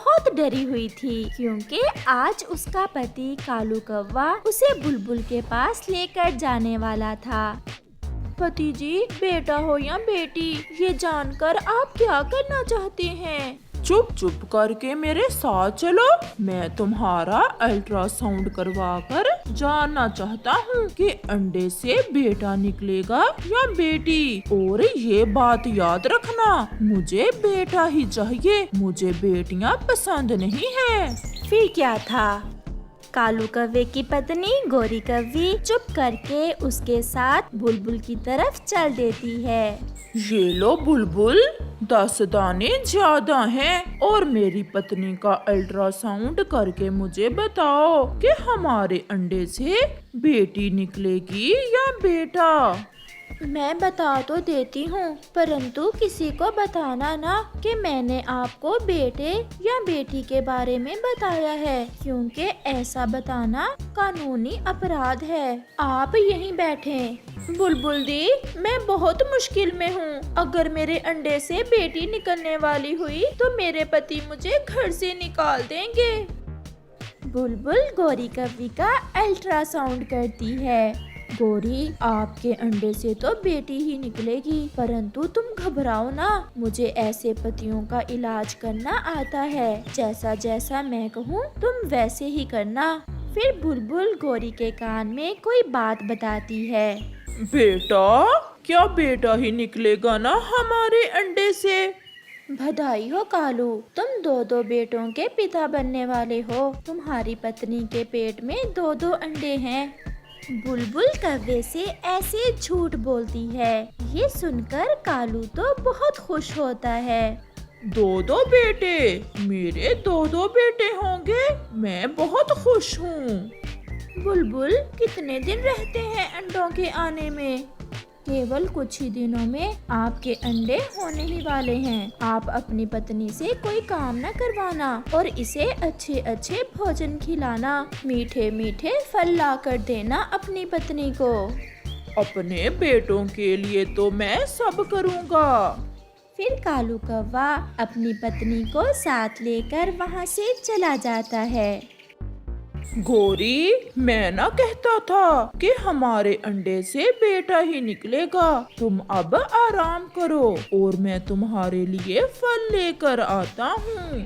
बहुत डरी हुई थी, क्योंकि आज उसका पति कालू कौवा उसे बुलबुल के पास लेकर जाने वाला था। पति जी, बेटा हो या बेटी, ये जानकर आप क्या करना चाहते हैं? चुप चुप करके मेरे साथ चलो। मैं तुम्हारा अल्ट्रासाउंड करवा कर जानना चाहता हूँ कि अंडे से बेटा निकलेगा या बेटी। और ये बात याद रखना, मुझे बेटा ही चाहिए, मुझे बेटियाँ पसंद नहीं है। फिर क्या था, कालू कौवे की पत्नी गोरी कौवी चुप करके उसके साथ बुलबुल की तरफ चल देती है। ये लो बुलबुल, 10 दाने ज्यादा हैं और मेरी पत्नी का अल्ट्रासाउंड करके मुझे बताओ कि हमारे अंडे से बेटी निकलेगी या बेटा। मैं बता तो देती हूँ, परंतु किसी को बताना ना कि मैंने आपको बेटे या बेटी के बारे में बताया है, क्योंकि ऐसा बताना कानूनी अपराध है। आप यहीं बैठें। बुलबुल दी, मैं बहुत मुश्किल में हूँ। अगर मेरे अंडे से बेटी निकलने वाली हुई तो मेरे पति मुझे घर से निकाल देंगे। बुलबुल गोरी कौवी का अल्ट्रासाउंड करती है। गोरी, आपके अंडे से तो बेटी ही निकलेगी, परंतु तुम घबराओ ना, मुझे ऐसे पतियों का इलाज करना आता है। जैसा जैसा मैं कहूँ तुम वैसे ही करना। फिर बुलबुल गोरी के कान में कोई बात बताती है। बेटा, क्या बेटा ही निकलेगा ना हमारे अंडे से? बधाई हो कालू, तुम 2-2 बेटों के पिता बनने वाले हो। तुम्हारी पत्नी के पेट में 2-2 अंडे हैं। बुलबुल कौवे से ऐसे झूठ बोलती है। ये सुनकर कालू तो बहुत खुश होता है। 2-2 बेटे? मेरे 2-2 बेटे होंगे, मैं बहुत खुश हूँ। बुलबुल, कितने दिन रहते हैं अंडों के आने में? केवल कुछ ही दिनों में आपके अंडे होने ही वाले हैं। आप अपनी पत्नी से कोई काम न करवाना और इसे अच्छे अच्छे भोजन खिलाना। मीठे मीठे फल ला कर देना अपनी पत्नी को। अपने बेटों के लिए तो मैं सब करूँगा। फिर कालू कौवा अपनी पत्नी को साथ लेकर वहाँ से चला जाता है। गोरी, मैं ना कहता था कि हमारे अंडे से बेटा ही निकलेगा। तुम अब आराम करो और मैं तुम्हारे लिए फल लेकर आता हूँ।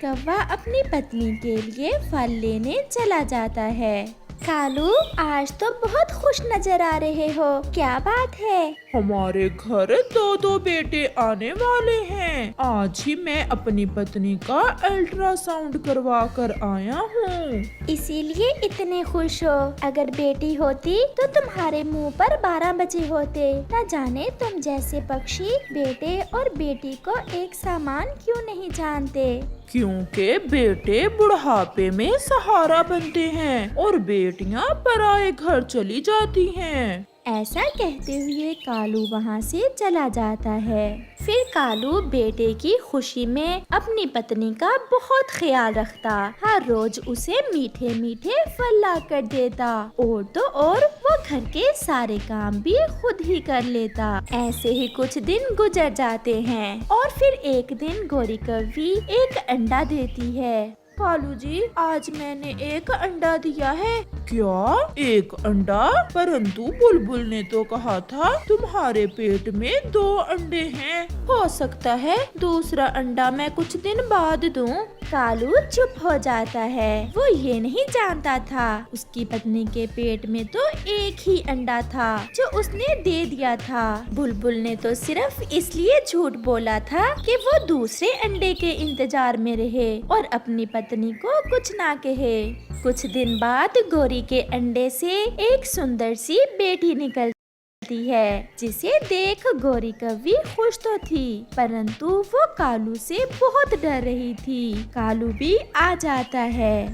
कौवा अपनी पत्नी के लिए फल लेने चला जाता है। कालू, आज तो बहुत खुश नजर आ रहे हो, क्या बात है? हमारे घर 2-2 बेटे आने वाले हैं। आज ही मैं अपनी पत्नी का अल्ट्रासाउंड करवा कर आया हूँ। इसीलिए इतने खुश हो? अगर बेटी होती तो तुम्हारे मुंह पर 12 बजे होते। न जाने तुम जैसे पक्षी बेटे और बेटी को एक समान क्यों नहीं जानते। क्योंकि बेटे बुढ़ापे में सहारा बनते हैं और बेटियां पराए घर चली जाती हैं। ऐसा कहते हुए कालू वहाँ से चला जाता है। फिर कालू बेटे की खुशी में अपनी पत्नी का बहुत ख्याल रखता। हर रोज उसे मीठे मीठे फल ला कर देता और तो और वो घर के सारे काम भी खुद ही कर लेता। ऐसे ही कुछ दिन गुजर जाते हैं और फिर एक दिन गोरी कौवी एक अंडा देती है। कालू जी, आज मैंने एक अंडा दिया है। क्या, एक अंडा? परंतु बुलबुल ने तो कहा था तुम्हारे पेट में 2 अंडे हैं। हो सकता है दूसरा अंडा मैं कुछ दिन बाद दूं। कालू चुप हो जाता है। वो ये नहीं जानता था उसकी पत्नी के पेट में तो एक ही अंडा था जो उसने दे दिया था। बुलबुल ने तो सिर्फ इसलिए झूठ बोला था कि वो दूसरे अंडे के इंतजार में रहे और अपनी पत्नी को कुछ ना कहे। कुछ दिन बाद गोरी के अंडे से एक सुंदर सी बेटी निकलती है, जिसे देख गोरी कौवी खुश तो थी, परंतु वो कालू से बहुत डर रही थी। कालू भी आ जाता है।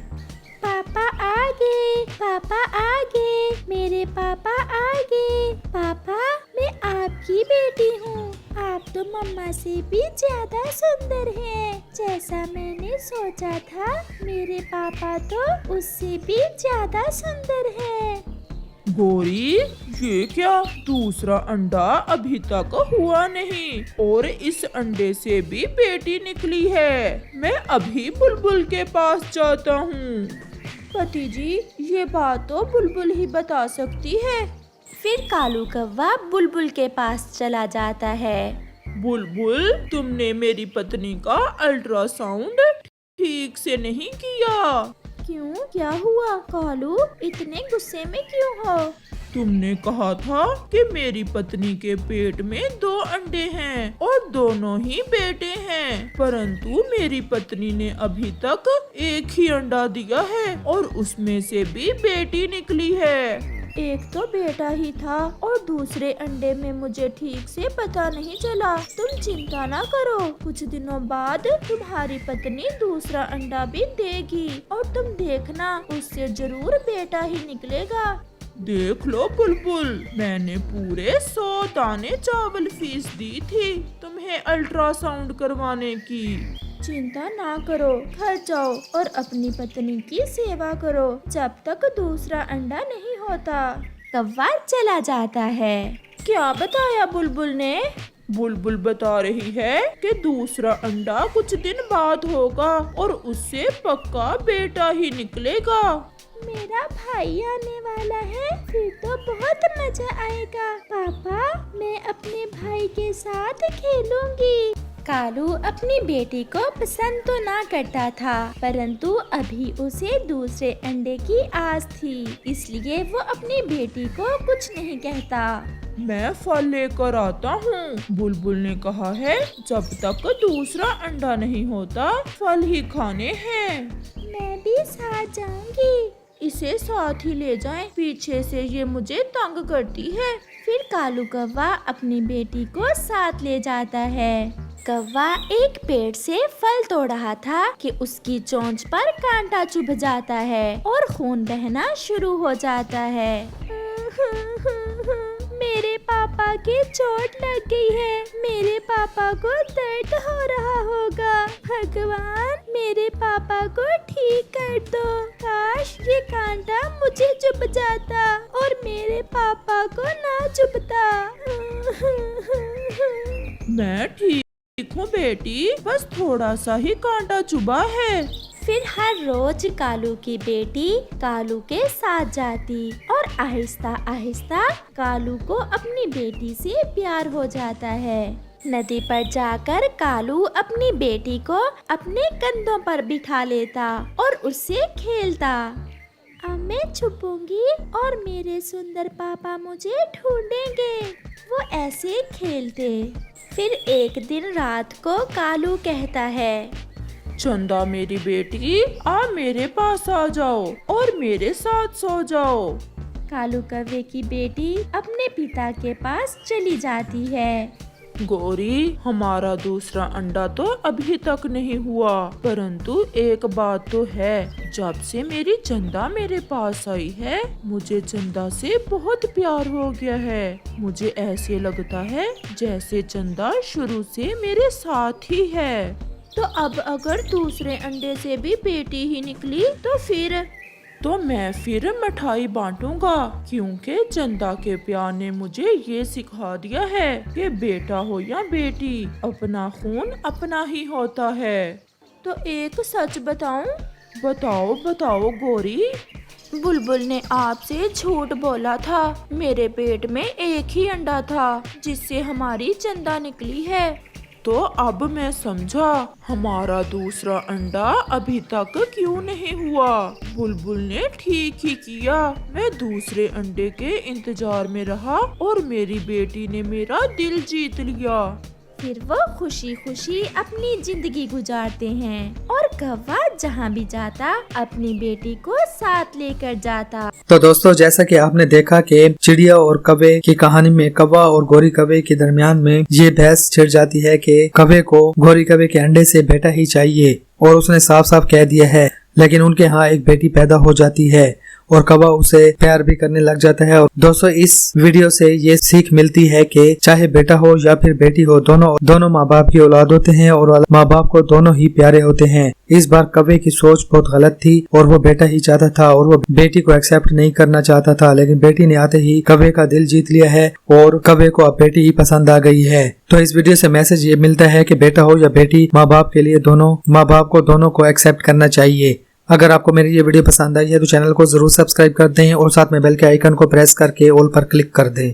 पापा आ गए, पापा आ गए, मेरे पापा आ गए। पापा, मैं आपकी बेटी हूँ। आप तो मम्मा से भी ज्यादा सुंदर हैं। जैसा मैंने सोचा था, मेरे पापा तो उससे भी ज्यादा सुंदर हैं। गोरी, ये क्या? दूसरा अंडा अभी तक हुआ नहीं और इस अंडे से भी बेटी निकली है। मैं अभी बुलबुल के पास जाता हूँ। पति जी, ये बात तो बुलबुल ही बता सकती है। फिर कालू कौवा बुलबुल के पास चला जाता है। बुलबुल, तुमने मेरी पत्नी का अल्ट्रासाउंड ठीक से नहीं किया। क्यों, क्या हुआ? कालू, इतने गुस्से में क्यों हो? तुमने कहा था कि मेरी पत्नी के पेट में 2 अंडे हैं और दोनों ही बेटे हैं, परंतु मेरी पत्नी ने अभी तक एक ही अंडा दिया है और उसमें से भी बेटी निकली है। एक तो बेटा ही था और दूसरे अंडे में मुझे ठीक से पता नहीं चला। तुम चिंता ना करो, कुछ दिनों बाद तुम्हारी पत्नी दूसरा अंडा भी देगी और तुम देखना, उससे जरूर बेटा ही निकलेगा। देख लो बुलबुल, मैंने पूरे 100 दाने चावल फीस दी थी तुम्हें अल्ट्रासाउंड करवाने की। चिंता ना करो, घर जाओ और अपनी पत्नी की सेवा करो जब तक दूसरा अंडा नहीं होता। कौवा चला जाता है। क्या बताया बुलबुल ने? बुलबुल बता रही है कि दूसरा अंडा कुछ दिन बाद होगा और उससे पक्का बेटा ही निकलेगा। मेरा भाई आने वाला है, फिर तो बहुत मजा आएगा। पापा, मैं अपने भाई के साथ खेलूंगी। कालू अपनी बेटी को पसंद तो ना करता था, परंतु अभी उसे दूसरे अंडे की आस थी, इसलिए वो अपनी बेटी को कुछ नहीं कहता। मैं फल लेकर आता हूँ। बुलबुल ने कहा है जब तक दूसरा अंडा नहीं होता फल ही खाने हैं। मैं भी साथ जाऊंगी। इसे साथ ही ले जाएं, पीछे से ये मुझे तंग करती है। फिर कालू कौवा अपनी बेटी को साथ ले जाता है। कौवा एक पेड़ से फल तोड़ रहा था कि उसकी चोंच पर कांटा चुभ जाता है और खून बहना शुरू हो जाता है। मेरे पापा के चोट लग गई है, मेरे पापा को दर्द हो रहा होगा। भगवान, मेरे पापा को ठीक कर दो। काश ये कांटा मुझे चुभ जाता और मेरे पापा को ना चुभता। मैं ठीक हूँ बेटी, बस थोड़ा सा ही कांटा चुभा है। फिर हर रोज कालू की बेटी कालू के साथ जाती और आहिस्ता आहिस्ता कालू को अपनी बेटी से प्यार हो जाता है। नदी पर जाकर कालू अपनी बेटी को अपने कंधों पर बिठा लेता और उससे खेलता। अब मैं छुपूंगी और मेरे सुंदर पापा मुझे ढूंढेंगे। वो ऐसे खेलते। फिर एक दिन रात को कालू कहता है, चंदा मेरी बेटी, आ मेरे पास आ जाओ और मेरे साथ सो जाओ। कालू कौवे की बेटी अपने पिता के पास चली जाती है। गौरी, हमारा दूसरा अंडा तो अभी तक नहीं हुआ, परंतु एक बात तो है, जब से मेरी चंदा मेरे पास आई है मुझे चंदा से बहुत प्यार हो गया है। मुझे ऐसे लगता है जैसे चंदा शुरू से मेरे साथ ही है। तो अब अगर दूसरे अंडे से भी बेटी ही निकली तो मैं फिर मिठाई बांटूंगा, क्योंकि चंदा के प्यार ने मुझे ये सिखा दिया है कि बेटा हो या बेटी, अपना खून अपना ही होता है। तो एक सच बताऊं? बताओ बताओ गौरी। बुलबुल ने आपसे झूठ बोला था। मेरे पेट में एक ही अंडा था जिससे हमारी चंदा निकली है। तो अब मैं समझा हमारा दूसरा अंडा अभी तक क्यों नहीं हुआ। बुलबुल ने ठीक ही किया। मैं दूसरे अंडे के इंतजार में रहा और मेरी बेटी ने मेरा दिल जीत लिया। फिर वो खुशी खुशी अपनी जिंदगी गुजारते हैं और कौवा जहाँ भी जाता अपनी बेटी को साथ लेकर जाता। तो दोस्तों, जैसा कि आपने देखा कि चिड़िया और कौवे की कहानी में कौवा और गोरी कौवे के दरमियान में ये बहस छिड़ जाती है कि कौवे को गोरी कौवे के अंडे से बेटा ही चाहिए और उसने साफ साफ कह दिया है, लेकिन उनके यहाँ एक बेटी पैदा हो जाती है और कौवा उसे प्यार भी करने लग जाता है। और दोस्तों इस वीडियो से ये सीख मिलती है कि चाहे बेटा हो या फिर बेटी हो, दोनों माँ बाप की औलाद होते हैं और माँ बाप को दोनों ही प्यारे होते हैं। इस बार कौवे की सोच बहुत गलत थी और वो बेटा ही चाहता था और वो बेटी को एक्सेप्ट नहीं करना चाहता था, लेकिन बेटी ने आते ही कौवे का दिल जीत लिया है और कौवे को अब बेटी ही पसंद आ गई है। तो इस वीडियो से मैसेज ये मिलता है कि बेटा हो या बेटी, माँ बाप के लिए माँ बाप को दोनों को एक्सेप्ट करना चाहिए। अगर आपको मेरी ये वीडियो पसंद आई है तो चैनल को जरूर सब्सक्राइब कर दें और साथ में बेल के आइकन को प्रेस करके ऑल पर क्लिक कर दें।